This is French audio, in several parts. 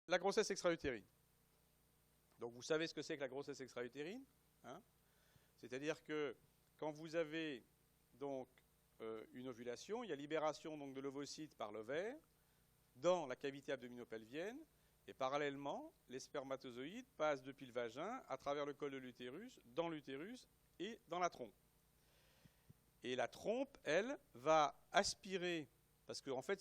la grossesse extra-utérine. Donc vous savez ce que c'est que la grossesse extra-utérine, hein? C'est-à-dire que quand vous avez donc une ovulation, il y a libération donc, de l'ovocyte par l'ovaire dans la cavité abdominopelvienne, et parallèlement, les spermatozoïdes passent depuis le vagin à travers le col de l'utérus, dans l'utérus et dans la trompe. Et la trompe, elle, va aspirer, parce qu'en fait,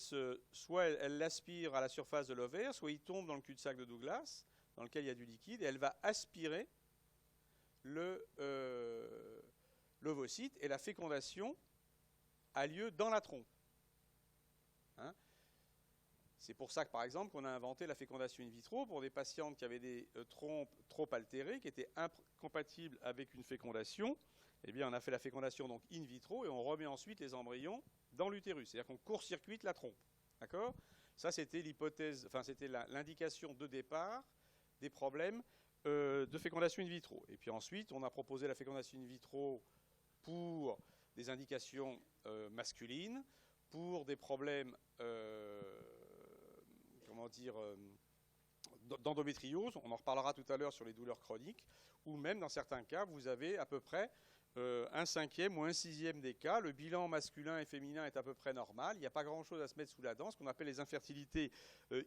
soit elle l'aspire à la surface de l'ovaire, soit il tombe dans le cul-de-sac de Douglas, dans lequel il y a du liquide, et elle va aspirer l'ovocyte, et la fécondation a lieu dans la trompe. Hein? C'est pour ça que, par exemple, qu'on a inventé la fécondation in vitro pour des patientes qui avaient des trompes trop altérées, qui étaient incompatibles avec une fécondation. Eh bien, on a fait la fécondation donc in vitro et on remet ensuite les embryons dans l'utérus. C'est-à-dire qu'on court-circuite la trompe. D'accord ? Ça, c'était l'hypothèse, enfin, c'était l'indication de départ des problèmes de fécondation in vitro. Et puis ensuite, on a proposé la fécondation in vitro pour des indications masculines, pour des problèmes d'endométriose, on en reparlera tout à l'heure sur les douleurs chroniques, ou même dans certains cas, vous avez à peu près un cinquième ou un sixième des cas. Le bilan masculin et féminin est à peu près normal. Il n'y a pas grand-chose à se mettre sous la dent, ce qu'on appelle les infertilités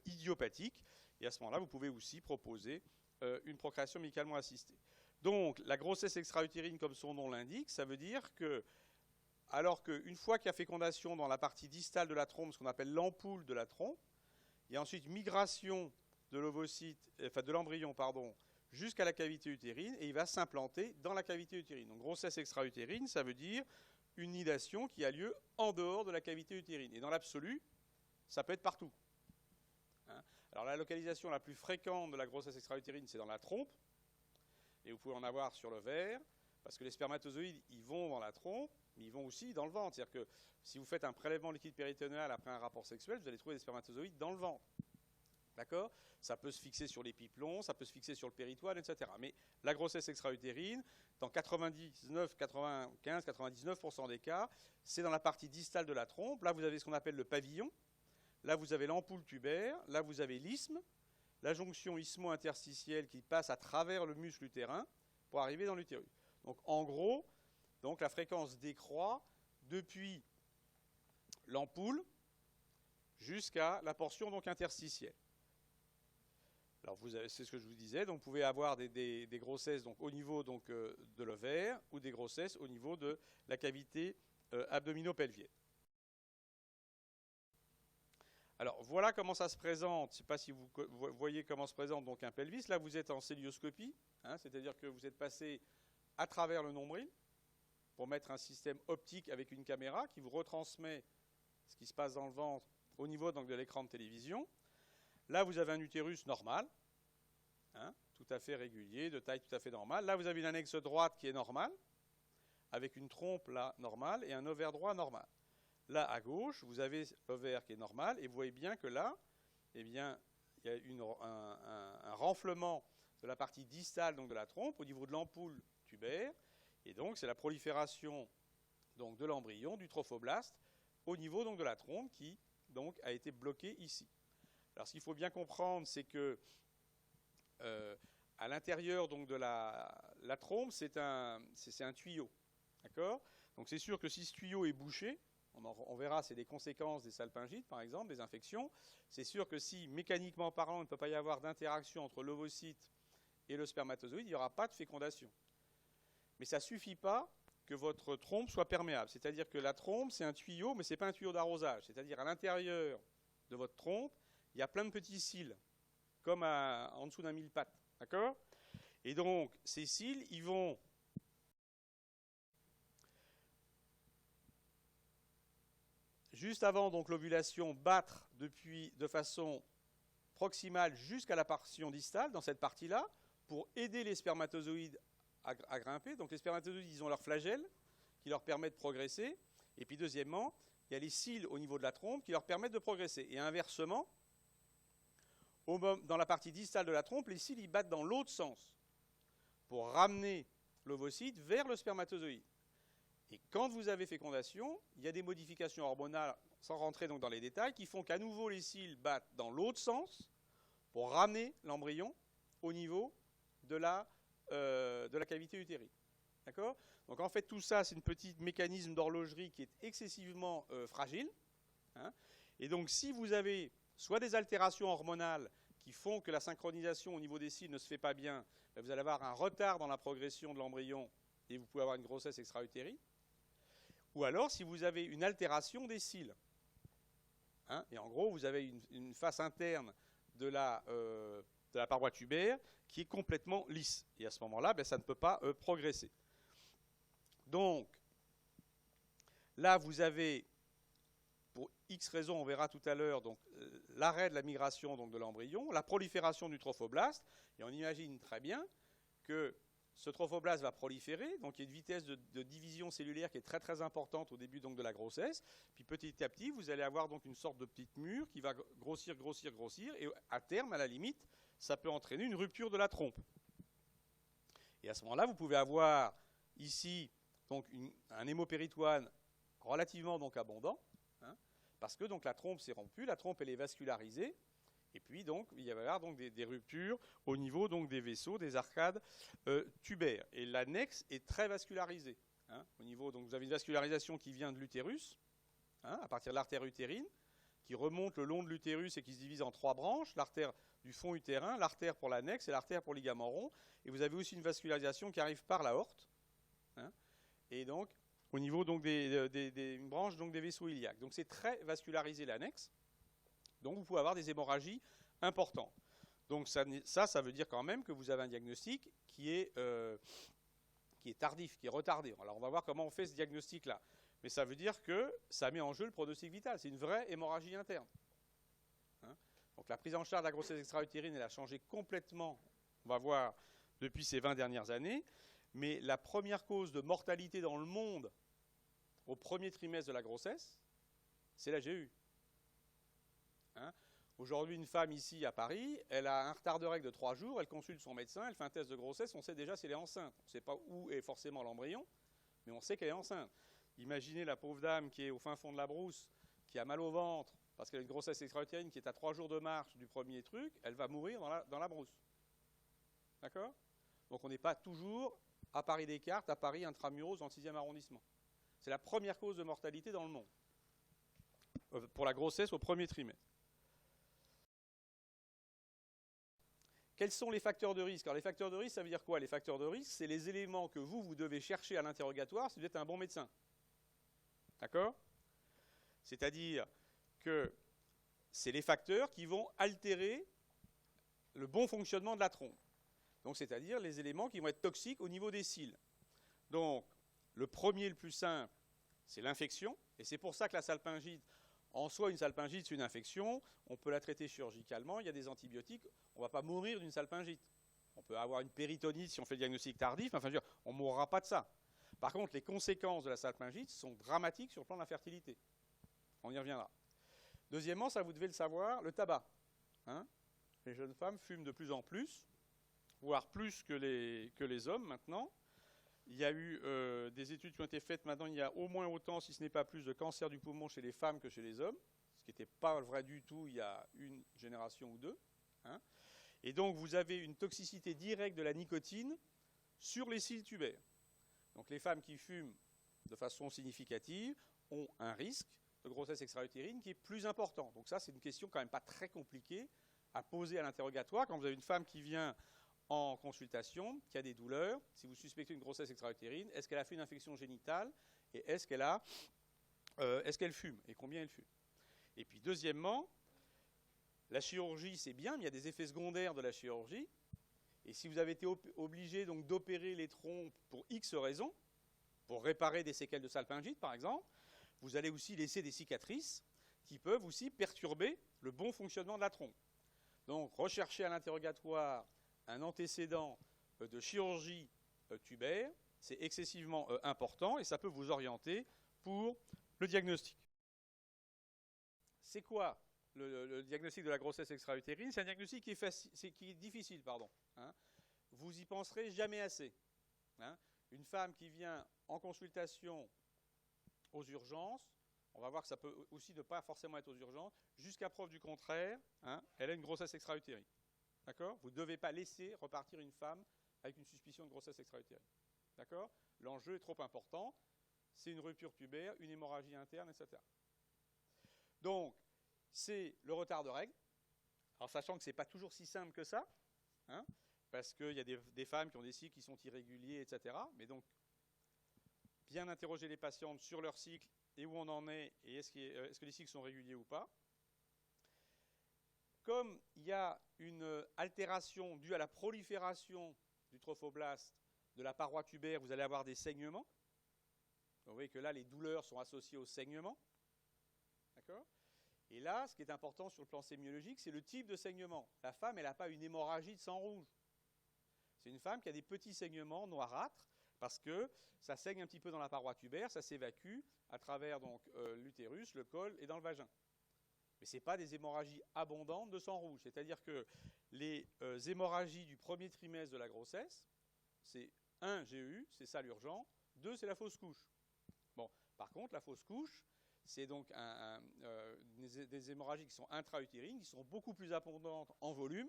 idiopathiques. Et à ce moment-là, vous pouvez aussi proposer une procréation médicalement assistée. Donc, la grossesse extra-utérine, comme son nom l'indique, ça veut dire que, alors qu'une fois qu'il y a fécondation dans la partie distale de la trompe, ce qu'on appelle l'ampoule de la trompe, il y a ensuite migration de l'ovocyte, enfin de l'embryon, pardon, jusqu'à la cavité utérine, et il va s'implanter dans la cavité utérine. Donc grossesse extra-utérine, ça veut dire une nidation qui a lieu en dehors de la cavité utérine. Et dans l'absolu, ça peut être partout. Hein? Alors la localisation la plus fréquente de la grossesse extra-utérine, c'est dans la trompe, et vous pouvez en avoir sur l'ovaire, parce que les spermatozoïdes, ils vont dans la trompe, mais ils vont aussi dans le ventre. C'est-à-dire que si vous faites un prélèvement liquide péritonéal après un rapport sexuel, vous allez trouver des spermatozoïdes dans le ventre. D'accord ? Ça peut se fixer sur les pipelons, ça peut se fixer sur le péritoine, etc. Mais la grossesse extra-utérine, dans 99, 95, 99% des cas, c'est dans la partie distale de la trompe. Là, vous avez ce qu'on appelle le pavillon. Là, vous avez l'ampoule tubaire. Là, vous avez l'isthme, la jonction isthmo-interstitielle qui passe à travers le muscle utérin pour arriver dans l'utérus. Donc, en gros, donc, la fréquence décroît depuis l'ampoule jusqu'à la portion donc, interstitielle. Alors, c'est ce que je vous disais. Donc, vous pouvez avoir des grossesses donc, au niveau donc, de l'ovaire ou des grossesses au niveau de la cavité abdominopelvienne. Alors, voilà comment ça se présente. Je ne sais pas si vous voyez comment se présente donc, un pelvis. Là, vous êtes en célioscopie, hein, c'est-à-dire que vous êtes passé à travers le nombril pour mettre un système optique avec une caméra qui vous retransmet ce qui se passe dans le ventre au niveau donc, de l'écran de télévision. Là, vous avez un utérus normal, hein, tout à fait régulier, de taille tout à fait normale. Là, vous avez une annexe droite qui est normale, avec une trompe là normale et un ovaire droit normal. Là, à gauche, vous avez l'ovaire qui est normal, et vous voyez bien que là, eh bien, il y a un renflement de la partie distale donc, de la trompe au niveau de l'ampoule tubaire, et donc c'est la prolifération donc, de l'embryon, du trophoblaste, au niveau donc, de la trompe qui donc, a été bloquée ici. Alors ce qu'il faut bien comprendre, c'est que à l'intérieur donc, de la trompe, c'est un tuyau. D'accord ? Donc c'est sûr que si ce tuyau est bouché, on verra, c'est des conséquences des salpingites, par exemple, des infections. C'est sûr que si, mécaniquement parlant, il ne peut pas y avoir d'interaction entre l'ovocyte et le spermatozoïde, il n'y aura pas de fécondation. Mais ça ne suffit pas que votre trompe soit perméable. C'est-à-dire que la trompe, c'est un tuyau, mais ce n'est pas un tuyau d'arrosage. C'est-à-dire à l'intérieur de votre trompe, il y a plein de petits cils, comme en dessous d'un mille-pattes. D'accord ? Et donc, ces cils, ils vont juste avant donc l'ovulation battre de façon proximale jusqu'à la portion distale, dans cette partie-là, pour aider les spermatozoïdes à grimper. Donc les spermatozoïdes, ils ont leur flagelle qui leur permet de progresser. Et puis deuxièmement, il y a les cils au niveau de la trompe qui leur permettent de progresser. Et inversement, dans la partie distale de la trompe, les cils ils battent dans l'autre sens pour ramener l'ovocyte vers le spermatozoïde. Et quand vous avez fécondation, il y a des modifications hormonales, sans rentrer donc dans les détails, qui font qu'à nouveau les cils battent dans l'autre sens pour ramener l'embryon au niveau de la cavité utérine. D'accord? Donc en fait, tout ça, c'est un petit mécanisme d'horlogerie qui est excessivement fragile. Hein. Et donc si vous avez soit des altérations hormonales qui font que la synchronisation au niveau des cils ne se fait pas bien, vous allez avoir un retard dans la progression de l'embryon et vous pouvez avoir une grossesse extra-utérine. Ou alors si vous avez une altération des cils. Hein, et en gros, vous avez une face interne de la paroi tubaire qui est complètement lisse. Et à ce moment-là, ça ne peut pas progresser. Donc, là, vous avez, pour X raisons, on verra tout à l'heure, l'arrêt de la migration donc, de l'embryon, la prolifération du trophoblaste. Et on imagine très bien que ce trophoblaste va proliférer, donc il y a une vitesse de division cellulaire qui est très très importante au début donc, de la grossesse. Puis petit à petit, vous allez avoir donc une sorte de petite mûre qui va grossir, grossir, grossir, et à terme, à la limite, ça peut entraîner une rupture de la trompe. Et à ce moment-là, vous pouvez avoir ici donc un hémopéritoine relativement donc abondant, hein, parce que donc la trompe s'est rompue, la trompe elle est vascularisée. Et puis, donc, il va y avoir donc, des ruptures au niveau donc, des vaisseaux, des arcades tubaires. Et l'annexe est très vascularisé. Hein, au niveau, donc, vous avez une vascularisation qui vient de l'utérus, hein, à partir de l'artère utérine, qui remonte le long de l'utérus et qui se divise en 3 branches, l'artère du fond utérin, l'artère pour l'annexe et l'artère pour le ligament rond. Et vous avez aussi une vascularisation qui arrive par l'aorte. Hein, et donc, au niveau donc, une branche donc, des vaisseaux iliaques. Donc, c'est très vascularisé l'annexe. Donc, vous pouvez avoir des hémorragies importantes. Donc, ça veut dire quand même que vous avez un diagnostic qui est tardif, qui est retardé. Alors, on va voir comment on fait ce diagnostic-là. Mais ça veut dire que ça met en jeu le pronostic vital. C'est une vraie hémorragie interne. Hein, donc, la prise en charge de la grossesse extra-utérine, elle a changé complètement, on va voir, depuis ces 20 dernières années. Mais la première cause de mortalité dans le monde au premier trimestre de la grossesse, c'est la GU. Hein. Aujourd'hui, une femme ici à Paris, elle a un retard de règles de 3 jours, elle consulte son médecin, elle fait un test de grossesse, on sait déjà si elle est enceinte. On ne sait pas où est forcément l'embryon, mais on sait qu'elle est enceinte. Imaginez la pauvre dame qui est au fin fond de la brousse, qui a mal au ventre, parce qu'elle a une grossesse extra-utérine qui est à 3 jours de marche du premier truc, elle va mourir dans la brousse. D'accord? Donc on n'est pas toujours à Paris Descartes, à Paris intramuros dans le 6e arrondissement. C'est la première cause de mortalité dans le monde, pour la grossesse au premier trimestre. Quels sont les facteurs de risque? Alors les facteurs de risque, ça veut dire quoi? Les facteurs de risque, c'est les éléments que vous devez chercher à l'interrogatoire si vous êtes un bon médecin. D'accord? C'est-à-dire que c'est les facteurs qui vont altérer le bon fonctionnement de la trompe. Donc c'est-à-dire les éléments qui vont être toxiques au niveau des cils. Donc le premier, le plus simple, c'est l'infection. Et c'est pour ça que la salpingite, en soi, une salpingite, c'est une infection. On peut la traiter chirurgicalement. Il y a des antibiotiques. On ne va pas mourir d'une salpingite. On peut avoir une péritonite si on fait le diagnostic tardif. Enfin, on ne mourra pas de ça. Par contre, les conséquences de la salpingite sont dramatiques sur le plan de la fertilité. On y reviendra. Deuxièmement, ça vous devez le savoir, le tabac. Hein, les jeunes femmes fument de plus en plus, voire plus que les hommes maintenant. Il y a eu des études qui ont été faites maintenant, il y a au moins autant, si ce n'est pas plus, de cancer du poumon chez les femmes que chez les hommes, ce qui n'était pas vrai du tout il y a une génération ou deux. Hein. Et donc vous avez une toxicité directe de la nicotine sur les cils tubaires. Donc les femmes qui fument de façon significative ont un risque de grossesse extra-utérine qui est plus important. Donc ça, c'est une question quand même pas très compliquée à poser à l'interrogatoire. Quand vous avez une femme qui vient en consultation, qui a des douleurs, si vous suspectez une grossesse extra-utérine, est-ce qu'elle a fait une infection génitale et est-ce qu'elle fume et combien elle fume. Et puis deuxièmement, la chirurgie c'est bien, mais il y a des effets secondaires de la chirurgie. Et si vous avez été obligé donc d'opérer les trompes pour X raisons, pour réparer des séquelles de salpingite par exemple, vous allez aussi laisser des cicatrices qui peuvent aussi perturber le bon fonctionnement de la trompe. Donc rechercher à l'interrogatoire un antécédent de chirurgie tubaire, c'est excessivement important et ça peut vous orienter pour le diagnostic. C'est quoi le diagnostic de la grossesse extra-utérine? C'est un diagnostic qui est difficile. Hein. Vous y penserez jamais assez. Hein. Une femme qui vient en consultation aux urgences, on va voir que ça peut aussi ne pas forcément être aux urgences, jusqu'à preuve du contraire, hein, elle a une grossesse extra-utérine. D'accord? Vous ne devez pas laisser repartir une femme avec une suspicion de grossesse extra-utérine. D'accord? L'enjeu est trop important. C'est une rupture tubaire, une hémorragie interne, etc. Donc, c'est le retard de règles. Alors, sachant que ce n'est pas toujours si simple que ça, hein, parce qu'il y a des femmes qui ont des cycles qui sont irréguliers, etc. Mais donc, bien interroger les patientes sur leur cycle et où on en est, et est-ce que les cycles sont réguliers ou pas. Comme il y a une altération due à la prolifération du trophoblaste de la paroi tubaire, vous allez avoir des saignements. Vous voyez que là, les douleurs sont associées au saignement. D'accord ? Et là, ce qui est important sur le plan sémiologique, c'est le type de saignement. La femme, elle n'a pas une hémorragie de sang rouge. C'est une femme qui a des petits saignements noirâtres parce que ça saigne un petit peu dans la paroi tubaire, ça s'évacue à travers l'utérus, le col et dans le vagin. Mais ce n'est pas des hémorragies abondantes de sang rouge. C'est-à-dire que les hémorragies du premier trimestre de la grossesse, c'est 1, GEU, c'est ça l'urgent, 2, c'est la fausse couche. Bon, par contre, la fausse couche, c'est donc des hémorragies qui sont intra-utérines, qui sont beaucoup plus abondantes en volume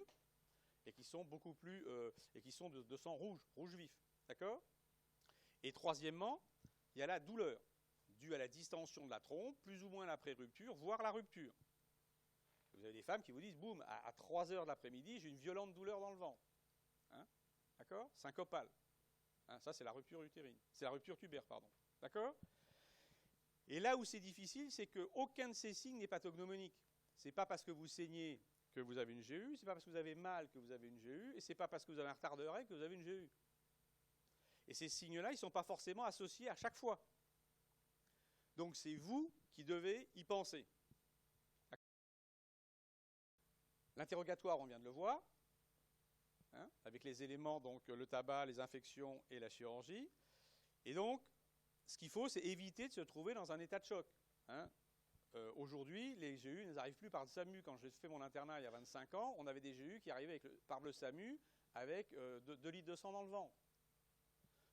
et qui sont beaucoup plus et qui sont de sang rouge, rouge vif. D'accord ? Et troisièmement, il y a la douleur, due à la distension de la trompe, plus ou moins la pré-rupture, voire la rupture. Vous avez des femmes qui vous disent, boum, à 3 heures de l'après-midi, j'ai une violente douleur dans le ventre. Hein ? D'accord ? Syncopale. Hein, ça, c'est la rupture utérine. C'est la rupture tubaire, pardon. D'accord ? Et là où c'est difficile, c'est qu'aucun de ces signes n'est pathognomonique. Ce n'est pas parce que vous saignez que vous avez une GU, ce n'est pas parce que vous avez mal que vous avez une GU, et ce n'est pas parce que vous avez un retard de règle que vous avez une GU. Et ces signes-là, ils ne sont pas forcément associés à chaque fois. Donc c'est vous qui devez y penser. L'interrogatoire, on vient de le voir, hein, avec les éléments, donc le tabac, les infections et la chirurgie. Et donc, ce qu'il faut, c'est éviter de se trouver dans un état de choc. Hein. Aujourd'hui, les GU n'arrivent plus par le SAMU. Quand j'ai fait mon internat il y a 25 ans, on avait des GU qui arrivaient par le SAMU avec 2 litres de sang dans le ventre.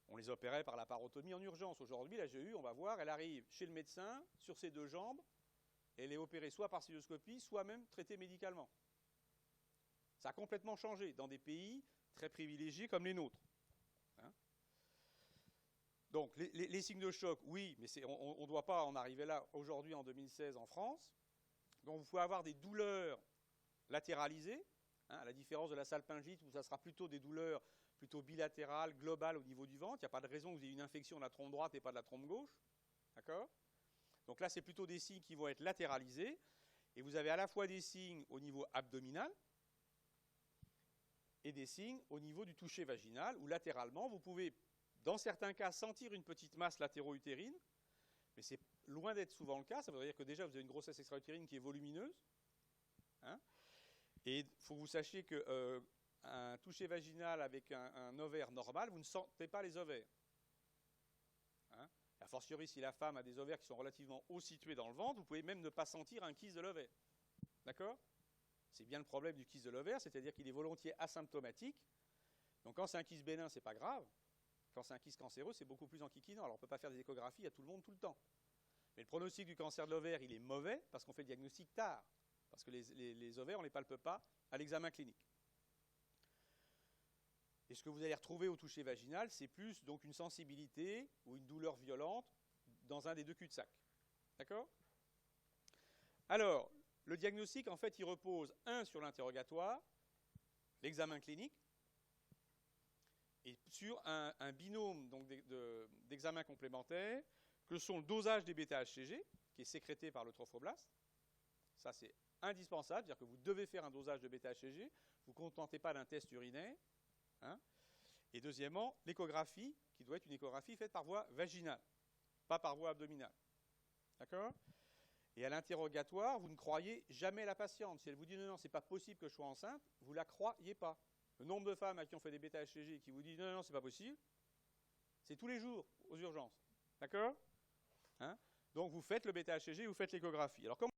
On les opérait par la parotomie en urgence. Aujourd'hui, la GU, on va voir, elle arrive chez le médecin, sur ses 2 jambes, et elle est opérée soit par cystoscopie, soit même traitée médicalement. Ça a complètement changé dans des pays très privilégiés comme les nôtres. Hein. Donc, les signes de choc, oui, mais on ne doit pas en arriver là aujourd'hui en 2016 en France. Donc, vous pouvez avoir des douleurs latéralisées, hein, à la différence de la salpingite où ça sera plutôt des douleurs plutôt bilatérales, globales au niveau du ventre. Il n'y a pas de raison que vous ayez une infection de la trompe droite et pas de la trompe gauche. D'accord ? Donc là, c'est plutôt des signes qui vont être latéralisés. Et vous avez à la fois des signes au niveau abdominal et des signes au niveau du toucher vaginal, où latéralement, vous pouvez, dans certains cas, sentir une petite masse latéro-utérine, mais c'est loin d'être souvent le cas. Ça veut dire que déjà, vous avez une grossesse extra-utérine qui est volumineuse. Hein, et il faut que vous sachiez qu'un toucher vaginal avec un ovaire normal, vous ne sentez pas les ovaires. Hein, a fortiori, si la femme a des ovaires qui sont relativement haut situés dans le ventre, vous pouvez même ne pas sentir un kyste de l'ovaire. D'accord ? C'est bien le problème du kyste de l'ovaire, c'est-à-dire qu'il est volontiers asymptomatique. Donc quand c'est un kyste bénin, c'est pas grave. Quand c'est un kyste cancéreux, c'est beaucoup plus enquiquinant. Alors on ne peut pas faire des échographies à tout le monde tout le temps. Mais le pronostic du cancer de l'ovaire, il est mauvais parce qu'on fait le diagnostic tard. Parce que les ovaires, on ne les palpe pas à l'examen clinique. Et ce que vous allez retrouver au toucher vaginal, c'est plus donc une sensibilité ou une douleur violente dans un des 2 cul-de-sac. D'accord ? Alors, le diagnostic, en fait, il repose, sur l'interrogatoire, l'examen clinique, et sur un binôme d'examens complémentaires, que sont le dosage des bêta-HCG, qui est sécrété par le trophoblaste. Ça, c'est indispensable, c'est-à-dire que vous devez faire un dosage de bêta-HCG, vous ne vous contentez pas d'un test urinaire. Hein. Et deuxièmement, l'échographie, qui doit être une échographie faite par voie vaginale, pas par voie abdominale. D'accord ? Et à l'interrogatoire, vous ne croyez jamais la patiente. Si elle vous dit non, ce n'est pas possible que je sois enceinte, vous ne la croyez pas. Le nombre de femmes à qui on fait des bêta-HCG qui vous disent non, ce n'est pas possible, c'est tous les jours aux urgences. D'accord ? Hein ? Donc vous faites le bêta-HCG et vous faites l'échographie. Alors comment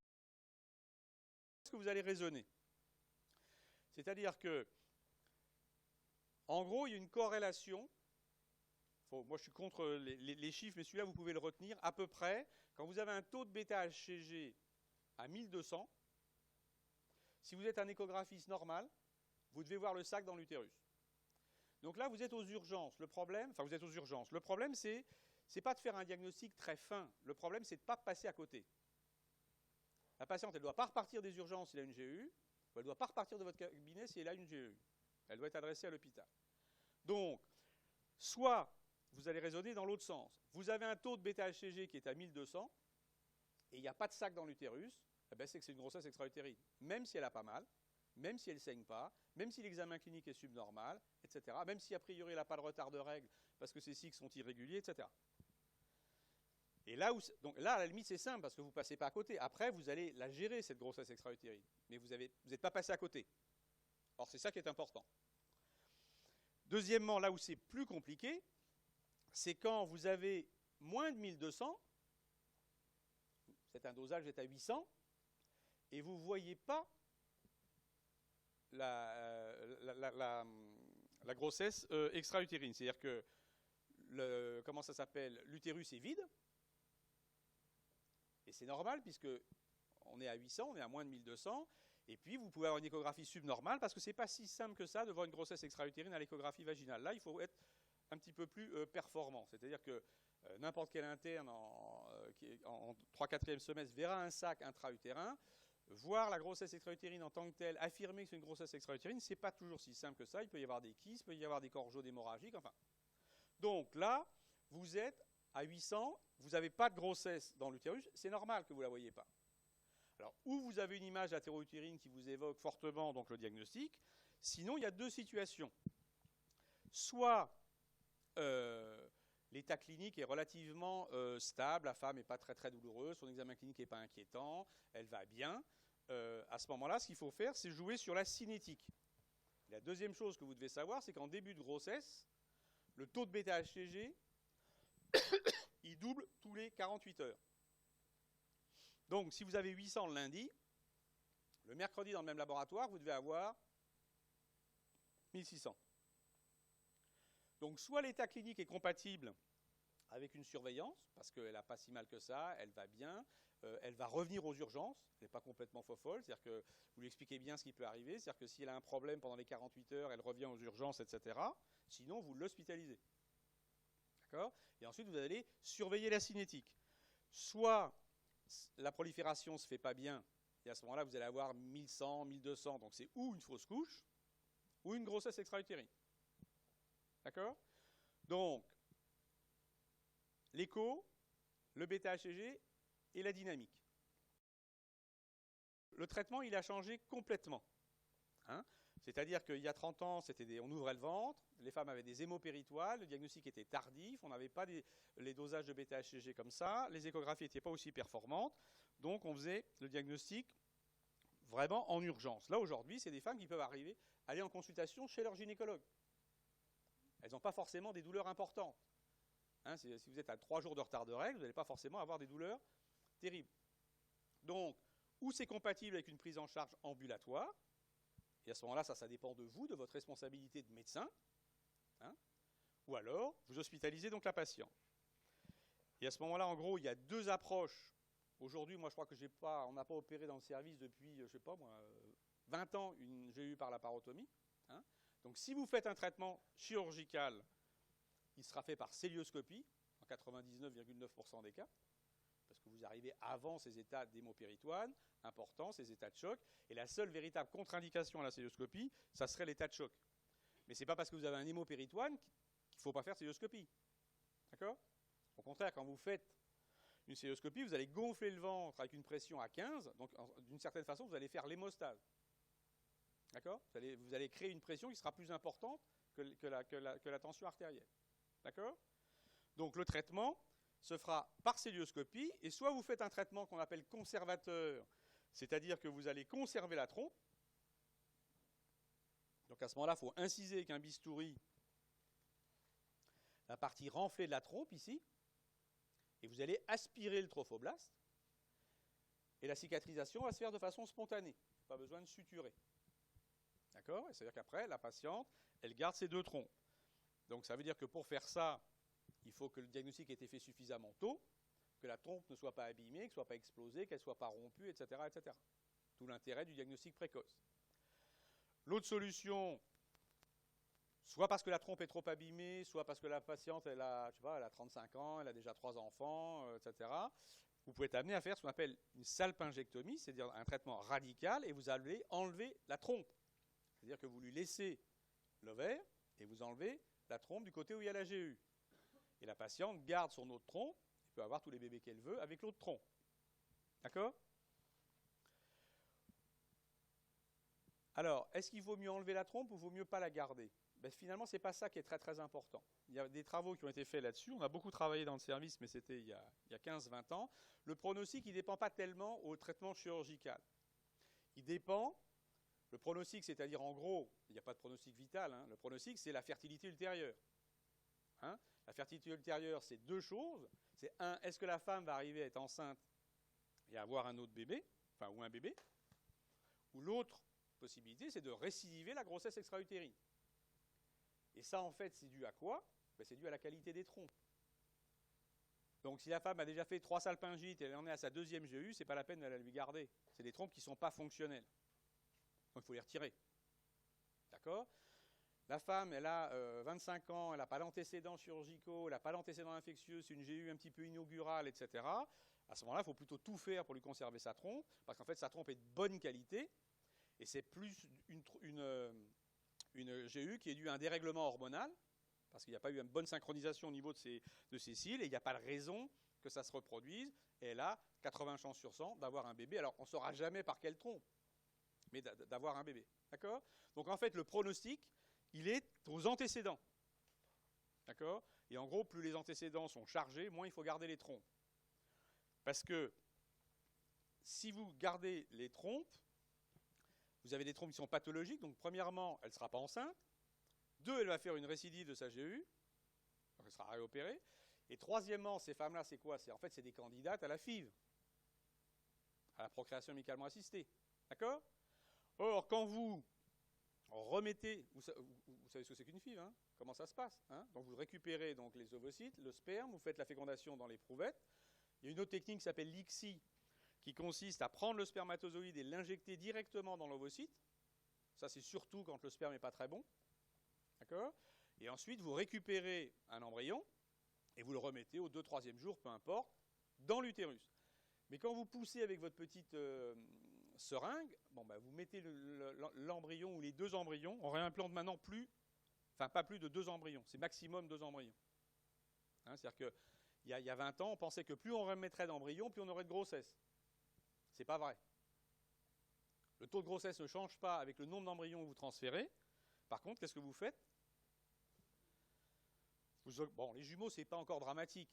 est-ce que vous allez raisonner ? C'est-à-dire que, en gros, il y a une corrélation. Moi, je suis contre les chiffres, mais celui-là, vous pouvez le retenir. À peu près, quand vous avez un taux de bêta-HCG à 1200, si vous êtes un échographiste normal, vous devez voir le sac dans l'utérus. Donc là, vous êtes aux urgences. Le problème, c'est pas de faire un diagnostic très fin. Le problème, c'est de ne pas passer à côté. La patiente, elle ne doit pas repartir des urgences si elle a une GEU, ou elle ne doit pas repartir de votre cabinet si elle a une GEU. Elle doit être adressée à l'hôpital. Donc, soit vous allez raisonner dans l'autre sens. Vous avez un taux de bêta-HCG qui est à 1200, et il n'y a pas de sac dans l'utérus, eh ben, c'est que c'est une grossesse extra-utérine. Même si elle a pas mal, même si elle ne saigne pas, même si l'examen clinique est subnormal, etc., même si a priori elle n'a pas de retard de règles parce que ses cycles sont irréguliers, etc. Et là, donc là, à la limite, c'est simple parce que vous ne passez pas à côté. Après, vous allez la gérer, cette grossesse extra-utérine. Mais vous n'êtes pas passé à côté. Or, c'est ça qui est important. Deuxièmement, là où c'est plus compliqué, c'est quand vous avez moins de 1200, c'est un dosage, vous êtes à 800, et vous ne voyez pas la grossesse extra-utérine. C'est-à-dire que, comment ça s'appelle, l'utérus est vide, et c'est normal puisque on est à 800, on est à moins de 1200, et puis vous pouvez avoir une échographie subnormale parce que ce n'est pas si simple que ça de voir une grossesse extra-utérine à l'échographie vaginale. Là, il faut être un petit peu plus performant. C'est-à-dire que n'importe quel interne en 3/4e semestre verra un sac intra-utérin. Voir la grossesse extra-utérine en tant que telle, affirmer que c'est une grossesse extra-utérine, ce n'est pas toujours si simple que ça. Il peut y avoir des kystes, il peut y avoir des corps jaunes hémorragiques, enfin. Donc là, vous êtes à 800, vous n'avez pas de grossesse dans l'utérus, c'est normal que vous ne la voyez pas. Alors, ou vous avez une image latero-utérine qui vous évoque fortement donc, le diagnostic, sinon il y a deux situations. Soit l'état clinique est relativement stable, la femme n'est pas très très douloureuse, son examen clinique n'est pas inquiétant, elle va bien. À ce moment-là, ce qu'il faut faire, c'est jouer sur la cinétique. La deuxième chose que vous devez savoir, c'est qu'en début de grossesse, le taux de bêta-HCG, il double tous les 48 heures. Donc, si vous avez 800 le lundi, le mercredi dans le même laboratoire, vous devez avoir 1600. Donc, soit l'état clinique est compatible avec une surveillance, parce qu'elle n'a pas si mal que ça, elle va bien, elle va revenir aux urgences, elle n'est pas complètement fofolle, c'est-à-dire que vous lui expliquez bien ce qui peut arriver, c'est-à-dire que si elle a un problème pendant les 48 heures, elle revient aux urgences, etc. Sinon, vous l'hospitalisez. D'accord ? Et ensuite, vous allez surveiller la cinétique. Soit la prolifération ne se fait pas bien, et à ce moment-là, vous allez avoir 1100, 1200, donc c'est ou une fausse couche, ou une grossesse extra-utérine. D'accord ? Donc, l'écho, le bêta-HCG et la dynamique. Le traitement, il a changé complètement. Hein ? C'est-à-dire qu'il y a 30 ans, on ouvrait le ventre, les femmes avaient des hémopéritoires, le diagnostic était tardif, on n'avait pas les dosages de bêta-HCG comme ça, les échographies n'étaient pas aussi performantes, donc on faisait le diagnostic vraiment en urgence. Là, aujourd'hui, c'est des femmes qui peuvent aller en consultation chez leur gynécologue. Elles n'ont pas forcément des douleurs importantes. Hein, si vous êtes à 3 jours de retard de règles, vous n'allez pas forcément avoir des douleurs terribles. Donc, ou c'est compatible avec une prise en charge ambulatoire, et à ce moment-là, ça dépend de vous, de votre responsabilité de médecin, hein, ou alors, vous hospitalisez donc la patiente. Et à ce moment-là, en gros, il y a deux approches. Aujourd'hui, moi, je crois que on n'a pas opéré dans le service depuis, je ne sais pas moi, 20 ans, une GEU par laparotomie. Hein. Donc, si vous faites un traitement chirurgical, il sera fait par célioscopie, en 99,9% des cas, parce que vous arrivez avant ces états d'hémopéritoine, important, ces états de choc, et la seule véritable contre-indication à la célioscopie, ça serait l'état de choc. Mais ce n'est pas parce que vous avez un hémopéritoine qu'il ne faut pas faire célioscopie. D'accord ? Au contraire, quand vous faites une célioscopie, vous allez gonfler le ventre avec une pression à 15, donc d'une certaine façon, vous allez faire l'hémostase. D'accord ? Vous allez créer une pression qui sera plus importante que la tension artérielle. D'accord ? Donc le traitement se fera par célioscopie, et soit vous faites un traitement qu'on appelle conservateur, c'est-à-dire que vous allez conserver la trompe. Donc à ce moment-là, il faut inciser avec un bistouri la partie renflée de la trompe ici, et vous allez aspirer le trophoblaste, et la cicatrisation va se faire de façon spontanée, pas besoin de suturer. D'accord ? C'est-à-dire qu'après, la patiente, elle garde ses deux trompes. Donc ça veut dire que pour faire ça, il faut que le diagnostic ait été fait suffisamment tôt, que la trompe ne soit pas abîmée, qu'elle ne soit pas explosée, qu'elle ne soit pas rompue, etc., etc. Tout l'intérêt du diagnostic précoce. L'autre solution, soit parce que la trompe est trop abîmée, soit parce que la patiente, elle a, je sais pas, elle a 35 ans, elle a déjà 3 enfants, etc. Vous pouvez être amené à faire ce qu'on appelle une salpingectomie, c'est-à-dire un traitement radical, et vous allez enlever la trompe. C'est-à-dire que vous lui laissez l'ovaire et vous enlevez la trompe du côté où il y a la GU. Et la patiente garde son autre trompe, elle peut avoir tous les bébés qu'elle veut avec l'autre trompe. D'accord? Alors, est-ce qu'il vaut mieux enlever la trompe ou vaut mieux pas la garder? Ben, finalement, ce n'est pas ça qui est très très important. Il y a des travaux qui ont été faits là-dessus. On a beaucoup travaillé dans le service, mais c'était il y a 15-20 ans. Le pronostic, il ne dépend pas tellement au traitement chirurgical. Il dépend, le pronostic, c'est-à-dire en gros, il n'y a pas de pronostic vital, hein. Le pronostic, c'est la fertilité ultérieure. Hein? La fertilité ultérieure, c'est deux choses. C'est un, est-ce que la femme va arriver à être enceinte et avoir un autre bébé, enfin, ou un bébé? Ou l'autre possibilité, c'est de récidiver la grossesse extra-utérine. Et ça, en fait, c'est dû à quoi? Ben, c'est dû à la qualité des trompes. Donc, si la femme a déjà fait 3 salpingites et elle en est à sa deuxième GU, c'est pas la peine de la lui garder. C'est des trompes qui ne sont pas fonctionnelles. Donc, il faut les retirer. D'accord? La femme, elle a 25 ans, elle n'a pas d'antécédents chirurgicaux, elle n'a pas d'antécédents infectieux, c'est une GU un petit peu inaugurale, etc. À ce moment-là, il faut plutôt tout faire pour lui conserver sa trompe, parce qu'en fait, sa trompe est de bonne qualité, et c'est plus une GU qui est due à un dérèglement hormonal, parce qu'il n'y a pas eu une bonne synchronisation au niveau de ses cils, et il n'y a pas de raison que ça se reproduise, et elle a 80 chances sur 100 d'avoir un bébé. Alors, on ne saura jamais par quelle trompe, mais d'avoir un bébé. D'accord? Donc, en fait, le pronostic, il est aux antécédents. D'accord? Et en gros, plus les antécédents sont chargés, moins il faut garder les trompes. Parce que si vous gardez les trompes, vous avez des trompes qui sont pathologiques. Donc, premièrement, elle ne sera pas enceinte. 2, elle va faire une récidive de sa GU. Donc, elle sera réopérée. Et troisièmement, ces femmes-là, c'est quoi? En fait, c'est des candidates à la FIV, à la procréation médicalement assistée. D'accord? Or, quand vous remettez, vous savez ce que c'est qu'une FIV, hein? Comment ça se passe, hein? Donc, vous récupérez donc, les ovocytes, le sperme, vous faites la fécondation dans l'éprouvettes. Il y a une autre technique qui s'appelle l'ICSI, qui consiste à prendre le spermatozoïde et l'injecter directement dans l'ovocyte. Ça, c'est surtout quand le sperme n'est pas très bon. D'accord? Et ensuite, vous récupérez un embryon et vous le remettez au 2-3e jour, peu importe, dans l'utérus. Mais quand vous poussez avec votre petite seringue, bon, bah, vous mettez l'embryon ou les 2 embryons. On réimplante maintenant pas plus de 2 embryons. C'est maximum 2 embryons. Hein, c'est-à-dire qu'il y a 20 ans, on pensait que plus on remettrait d'embryons, plus on aurait de grossesse. C'est pas vrai. Le taux de grossesse ne change pas avec le nombre d'embryons que vous transférez. Par contre, qu'est-ce que vous faites? Bon, les jumeaux, c'est pas encore dramatique.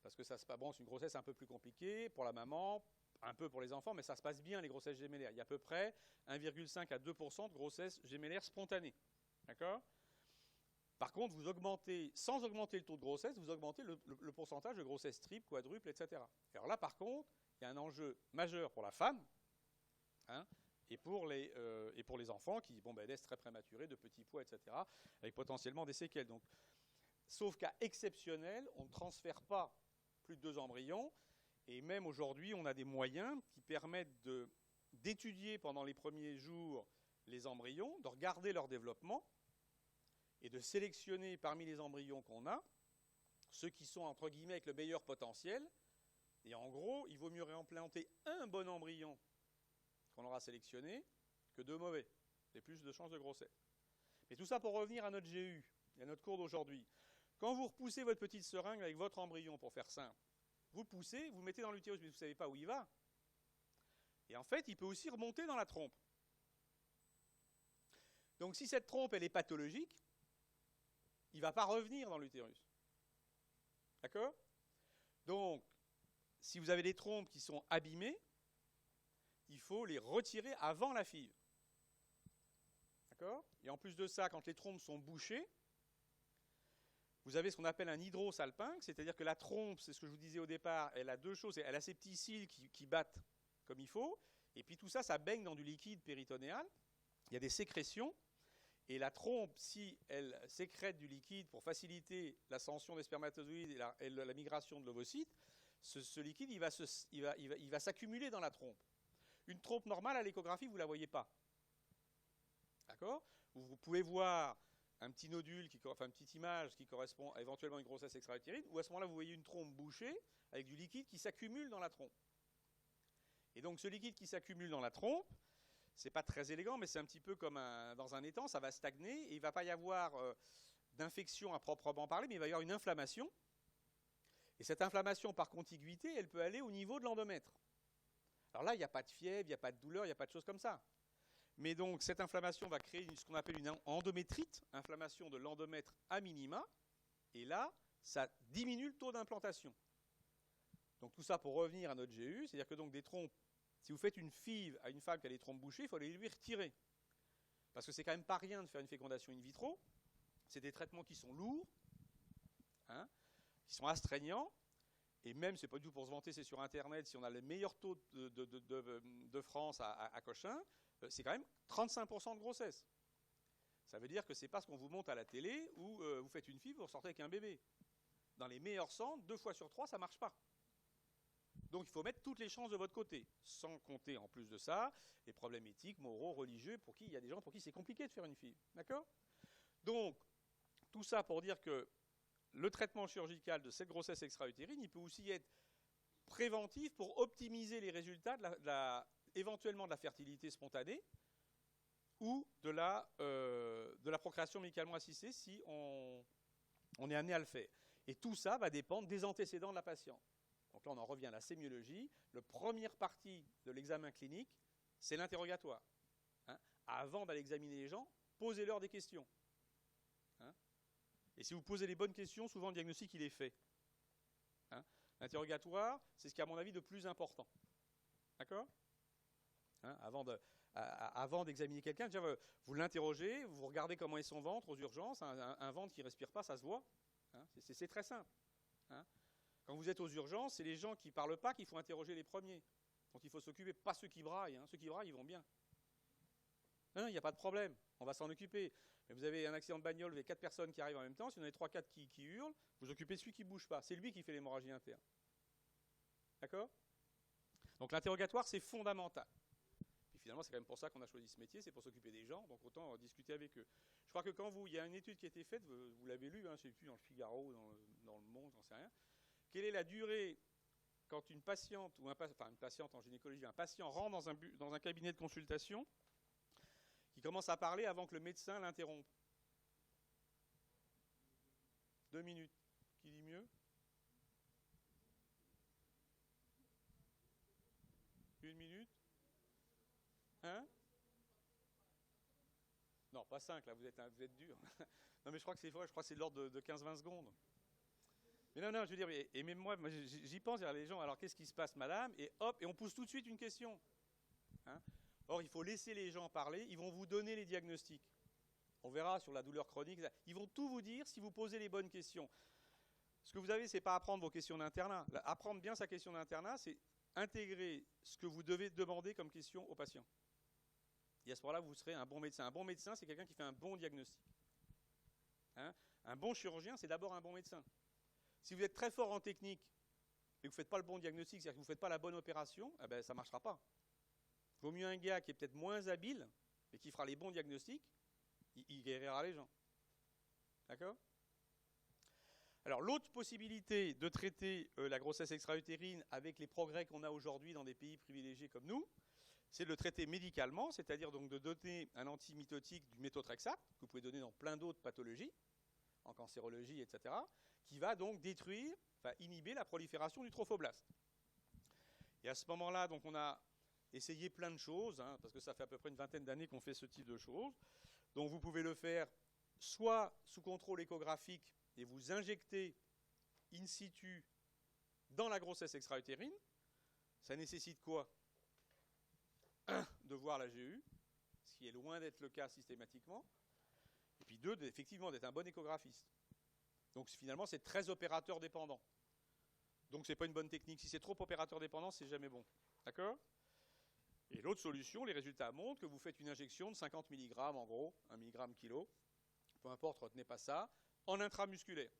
Parce que ça se passe, bon, c'est une grossesse un peu plus compliquée pour la maman, un peu pour les enfants, mais ça se passe bien, les grossesses gémellaires. Il y a à peu près 1,5 à 2% de grossesses gémellaires spontanées. D'accord? Par contre, vous augmentez, sans augmenter le taux de grossesse, vous augmentez le pourcentage de grossesse triple, quadruple, etc. Alors là, par contre, il y a un enjeu majeur pour la femme, hein, et pour les enfants qui naissent très prématurés, de petits poids, etc., avec potentiellement des séquelles. Donc, sauf cas exceptionnel, on ne transfère pas plus de 2 embryons, et même aujourd'hui, on a des moyens qui permettent d'étudier pendant les premiers jours les embryons, de regarder leur développement, et de sélectionner parmi les embryons qu'on a, ceux qui sont, entre guillemets, avec le meilleur potentiel. Et en gros, il vaut mieux réimplanter un bon embryon qu'on aura sélectionné que 2 mauvais. C'est plus de chances de grossesse. Mais tout ça pour revenir à notre GU, et à notre cours d'aujourd'hui. Quand vous repoussez votre petite seringue avec votre embryon, pour faire simple, vous le poussez, vous le mettez dans l'utérus, mais vous ne savez pas où il va. Et en fait, il peut aussi remonter dans la trompe. Donc si cette trompe, elle est pathologique, il ne va pas revenir dans l'utérus. D'accord? Donc, si vous avez des trompes qui sont abîmées, il faut les retirer avant la FIV. D'accord? Et en plus de ça, quand les trompes sont bouchées, vous avez ce qu'on appelle un hydrosalpingue, c'est-à-dire que la trompe, c'est ce que je vous disais au départ, elle a 2 choses. Elle a ses petits cils qui battent comme il faut, et puis tout ça, ça baigne dans du liquide péritonéal. Il y a des sécrétions. Et la trompe, si elle sécrète du liquide pour faciliter l'ascension des spermatozoïdes et la migration de l'ovocyte, ce liquide, il va s'accumuler dans la trompe. Une trompe normale, à l'échographie, vous ne la voyez pas. D'accord ? Vous pouvez voir un petit nodule, enfin une petite image qui correspond à éventuellement une grossesse extra-utérine, ou à ce moment-là, vous voyez une trompe bouchée avec du liquide qui s'accumule dans la trompe. Et donc, ce liquide qui s'accumule dans la trompe, c'est pas très élégant, mais c'est un petit peu comme dans un étang, ça va stagner, et il ne va pas y avoir d'infection à proprement parler, mais il va y avoir une inflammation. Et cette inflammation, par contiguïté, elle peut aller au niveau de l'endomètre. Alors là, il n'y a pas de fièvre, il n'y a pas de douleur, il n'y a pas de choses comme ça. Mais donc, cette inflammation va créer ce qu'on appelle une endométrite, inflammation de l'endomètre à minima, et là, ça diminue le taux d'implantation. Donc tout ça pour revenir à notre GU, c'est-à-dire que donc des trompes, si vous faites une FIV à une femme qui a les trompes bouchées, il faut les lui retirer. Parce que c'est quand même pas rien de faire une fécondation in vitro. C'est des traitements qui sont lourds, hein, qui sont astreignants, et même, c'est pas du tout pour se vanter, c'est sur Internet, si on a le meilleur taux de France à Cochin, c'est quand même 35% de grossesse. Ça veut dire que c'est pas ce qu'on vous montre à la télé où vous faites une FIV, vous ressortez avec un bébé. Dans les meilleurs centres, 2 fois sur 3, ça marche pas. Donc il faut mettre toutes les chances de votre côté, sans compter en plus de ça les problèmes éthiques, moraux, religieux, pour qui il y a des gens pour qui c'est compliqué de faire une FIV. D'accord ? Donc, tout ça pour dire que le traitement chirurgical de cette grossesse extra-utérine, il peut aussi être préventif pour optimiser les résultats éventuellement de la fertilité spontanée ou de la procréation médicalement assistée si on est amené à le faire. Et tout ça va dépendre des antécédents de la patiente. Donc là, on en revient à la sémiologie. La première partie de l'examen clinique, c'est l'interrogatoire. Hein. Avant d'aller examiner les gens, posez-leur des questions. Hein. Et si vous posez les bonnes questions, souvent le diagnostic, il est fait. Hein. L'interrogatoire, c'est ce qui est à mon avis de plus important. D'accord ? Hein, avant d'examiner quelqu'un, déjà, vous l'interrogez, vous regardez comment est son ventre aux urgences. Un ventre qui ne respire pas, ça se voit. Hein, c'est très simple. Hein. Quand vous êtes aux urgences, c'est les gens qui ne parlent pas qu'il faut interroger les premiers. Donc il faut s'occuper, pas ceux qui braillent. Hein. Ceux qui braillent, ils vont bien. Non, il n'y a pas de problème, on va s'en occuper. Mais vous avez un accident de bagnole, vous avez 4 personnes qui arrivent en même temps, si vous en avez 3-4 qui hurlent, vous occupez de celui qui ne bouge pas. C'est lui qui fait l'hémorragie interne. D'accord ? Donc l'interrogatoire, c'est fondamental. Puis finalement, c'est quand même pour ça qu'on a choisi ce métier, c'est pour s'occuper des gens, donc autant discuter avec eux. Je crois que quand il y a une étude qui a été faite, vous l'avez lu, hein, je ne sais plus, dans le Figaro, dans le Monde, j'en sais rien. Quelle est la durée quand une patiente, une patiente en gynécologie, un patient rentre dans un cabinet de consultation, qui commence à parler avant que le médecin l'interrompe? 2 minutes. Qui dit mieux? 1 minute? Hein? Non, pas 5, là, vous êtes dur. Non, mais je crois que c'est de l'ordre de 15-20 secondes. Mais non, je veux dire, et même moi j'y pense, les gens, alors qu'est-ce qui se passe, madame? Et hop, et on pousse tout de suite une question. Hein? Or, il faut laisser les gens parler, ils vont vous donner les diagnostics. On verra sur la douleur chronique, ils vont tout vous dire si vous posez les bonnes questions. Ce que vous avez, c'est pas apprendre vos questions d'internat. Apprendre bien sa question d'internat, c'est intégrer ce que vous devez demander comme question au patient. Et à ce moment-là, vous serez un bon médecin. Un bon médecin, c'est quelqu'un qui fait un bon diagnostic. Hein? Un bon chirurgien, c'est d'abord un bon médecin. Si vous êtes très fort en technique et que vous ne faites pas le bon diagnostic, c'est-à-dire que vous ne faites pas la bonne opération, eh ben, ça ne marchera pas. Il vaut mieux un gars qui est peut-être moins habile, mais qui fera les bons diagnostics, il guérira les gens. D'accord ? Alors, l'autre possibilité de traiter la grossesse extra-utérine avec les progrès qu'on a aujourd'hui dans des pays privilégiés comme nous, c'est de le traiter médicalement, c'est-à-dire donc de donner un antimitotique du méthotrexate, que vous pouvez donner dans plein d'autres pathologies, en cancérologie, etc., qui va donc inhiber la prolifération du trophoblaste. Et à ce moment-là, donc on a essayé plein de choses, hein, parce que ça fait à peu près une vingtaine d'années qu'on fait ce type de choses. Donc vous pouvez le faire soit sous contrôle échographique et vous injectez in situ dans la grossesse extra-utérine. Ça nécessite quoi? 1, de voir la GU, ce qui est loin d'être le cas systématiquement. Et puis 2, effectivement, d'être un bon échographiste. Donc finalement, c'est très opérateur dépendant. Donc c'est pas une bonne technique. Si c'est trop opérateur dépendant, c'est jamais bon. D'accord? Et l'autre solution, les résultats montrent que vous faites une injection de 50 mg, en gros, 1 mg kilo, peu importe, retenez pas ça, en intramusculaire.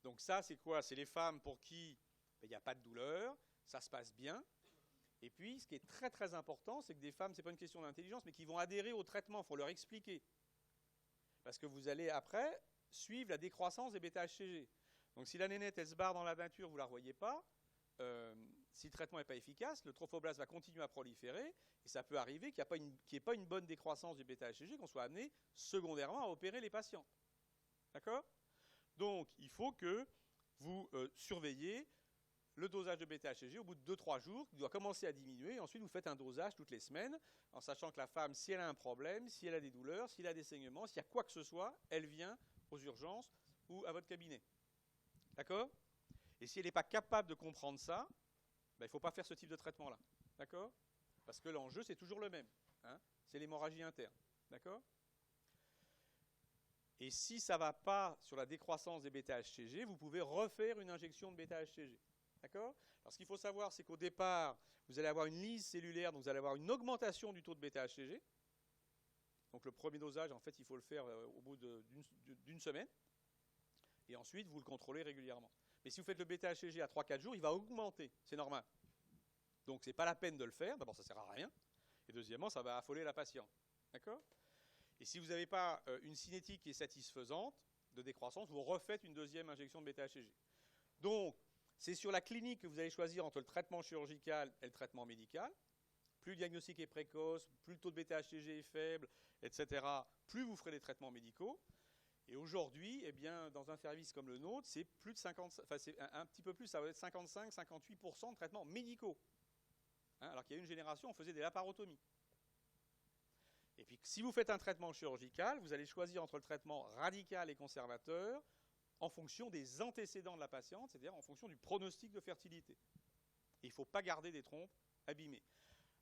Donc ça, c'est quoi? C'est les femmes pour qui il n'y a pas de douleur, ça se passe bien, Et puis, ce qui est très très important, c'est que des femmes, ce n'est pas une question d'intelligence, mais qui vont adhérer au traitement, il faut leur expliquer. Parce que vous allez après suivre la décroissance des bêta-HCG. Donc si la nénette, elle se barre dans la nature, vous ne la revoyez pas, si le traitement n'est pas efficace, le trophoblast va continuer à proliférer, et ça peut arriver qu'il n'y ait pas une bonne décroissance du bêta-HCG, qu'on soit amené secondairement à opérer les patients. D'accord? Donc il faut que vous surveillez le dosage de bêta-HCG au bout de 2-3 jours, qui doit commencer à diminuer, et ensuite vous faites un dosage toutes les semaines, en sachant que la femme, si elle a un problème, si elle a des douleurs, si elle a des saignements, s'il y a quoi que ce soit, elle vient aux urgences ou à votre cabinet. D'accord? Et si elle n'est pas capable de comprendre ça, ben, il ne faut pas faire ce type de traitement-là. D'accord? Parce que l'enjeu, c'est toujours le même. Hein, c'est l'hémorragie interne. D'accord? Et si ça ne va pas sur la décroissance des bêta-HCG, vous pouvez refaire une injection de bêta-HCG. D'accord? Alors ce qu'il faut savoir, c'est qu'au départ, vous allez avoir une lyse cellulaire, donc vous allez avoir une augmentation du taux de bêta-HCG. Donc le premier dosage, en fait, il faut le faire au bout d'une semaine. Et ensuite, vous le contrôlez régulièrement. Mais si vous faites le bêta-HCG à 3-4 jours, il va augmenter. C'est normal. Donc ce n'est pas la peine de le faire. D'abord, ça ne sert à rien. Et deuxièmement, ça va affoler la patiente. D'accord? Et si vous n'avez pas une cinétique qui est satisfaisante de décroissance, vous refaites une deuxième injection de bêta-HCG. Donc, c'est sur la clinique que vous allez choisir entre le traitement chirurgical et le traitement médical. Plus le diagnostic est précoce, plus le taux de bêta-HCG est faible, etc., plus vous ferez des traitements médicaux. Et aujourd'hui, eh bien, dans un service comme le nôtre, c'est plus de 50, enfin c'est un petit peu plus, ça va être 55-58% de traitements médicaux. Hein, alors qu'il y a une génération, on faisait des laparotomies. Et puis, si vous faites un traitement chirurgical, vous allez choisir entre le traitement radical et conservateur en fonction des antécédents de la patiente, c'est-à-dire en fonction du pronostic de fertilité. Et il ne faut pas garder des trompes abîmées.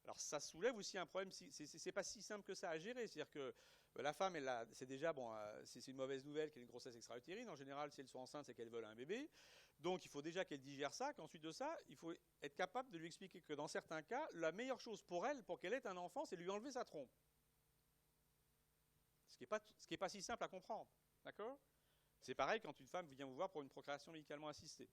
Alors ça soulève aussi un problème, c'est pas si simple que ça à gérer, c'est-à-dire que la femme, c'est déjà, bon, c'est une mauvaise nouvelle qu'elle ait une grossesse extra-utérine, en général si elles sont enceintes c'est qu'elles veulent un bébé, donc il faut déjà qu'elle digère ça, qu'ensuite de ça, il faut être capable de lui expliquer que dans certains cas, la meilleure chose pour elle, pour qu'elle ait un enfant, c'est de lui enlever sa trompe. Ce qui n'est pas si simple à comprendre, d'accord? C'est pareil quand une femme vient vous voir pour une procréation médicalement assistée.